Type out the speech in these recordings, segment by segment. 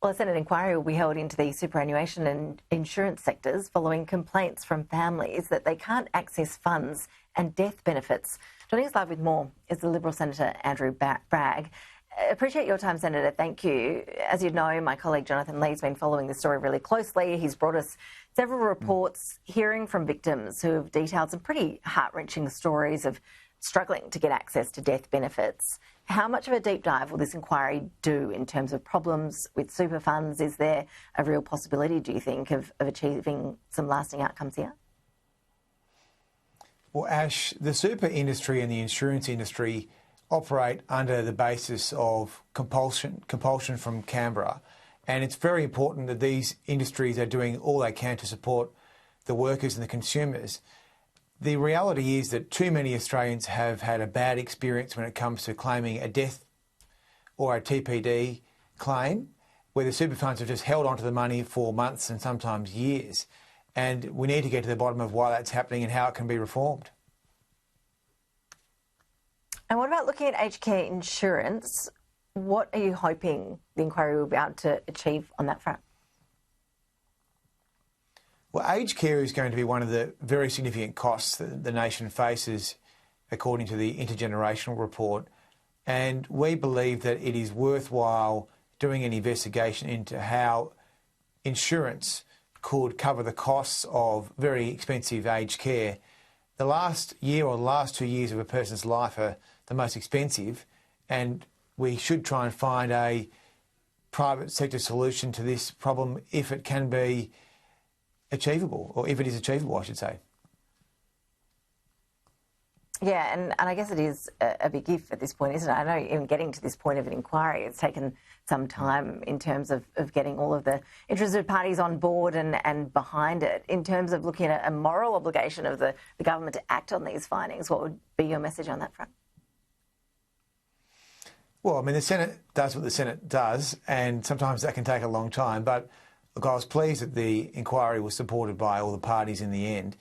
Well, a Senate inquiry will be held into the superannuation and insurance sectors following complaints from families that they can't access funds and death benefits. Joining us live with more is the Liberal Senator Andrew Bragg. Appreciate your time, Senator. Thank you. As you know, my colleague Jonathan Lee's been following this story really closely. He's brought us several reports hearing from victims who have detailed some pretty heart-wrenching stories of struggling to get access to death benefits. How much of a deep dive will this inquiry do in terms of problems with super funds? Is there a real possibility, do you think, of achieving some lasting outcomes here? Well, Ash, the super industry and the insurance industry operate under the basis of compulsion from Canberra. And it's very important that these industries are doing all they can to support the workers and the consumers. The reality is that too many Australians have had a bad experience when it comes to claiming a death or a TPD claim, where the super funds have just held onto the money for months and sometimes years. And we need to get to the bottom of why that's happening and how it can be reformed. And what about looking at aged care insurance? What are you hoping the inquiry will be able to achieve on that front? Well, aged care is going to be one of the very significant costs that the nation faces, according to the Intergenerational Report. And we believe that it is worthwhile doing an investigation into how insurance could cover the costs of very expensive aged care. The last year or the last 2 years of a person's life are the most expensive, and we should try and find a private sector solution to this problem if it can be achievable, or if it is achievable, I should say. Yeah, and I guess it is a big if at this point, isn't it? I know even getting to this point of an inquiry, it's taken some time in terms of getting all of the interested parties on board and behind it. In terms of looking at a moral obligation of the government to act on these findings, what would be your message on that front? Well, I mean, the Senate does what the Senate does, and sometimes that can take a long time. But look, I was pleased that the inquiry was supported by all the parties in the end.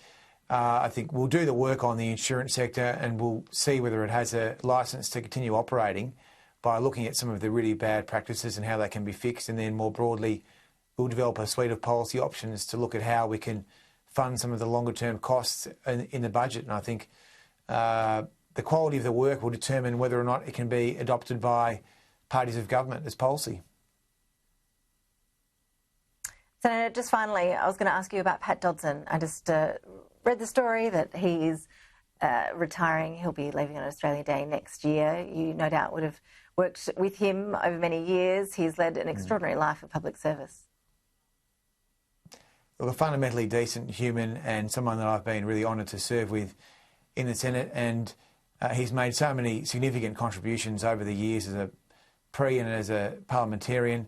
I think we'll do the work on the insurance sector and we'll see whether it has a licence to continue operating by looking at some of the really bad practices and how they can be fixed. And then more broadly, we'll develop a suite of policy options to look at how we can fund some of the longer term costs in the budget. And I think the quality of the work will determine whether or not it can be adopted by parties of government as policy. Senator, just finally, I was going to ask you about Pat Dodson. I just read the story that he is retiring. He'll be leaving on Australia Day next year. You no doubt would have worked with him over many years. He's led an extraordinary life of public service. Well, a fundamentally decent human and someone that I've been really honoured to serve with in the Senate, and he's made so many significant contributions over the years as a and as a parliamentarian.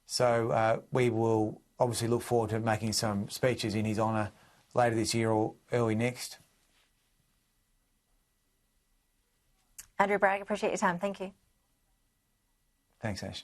So we will obviously look forward to making some speeches in his honour later this year or early next. Andrew Bragg, appreciate your time. Thank you. Thanks, Ash.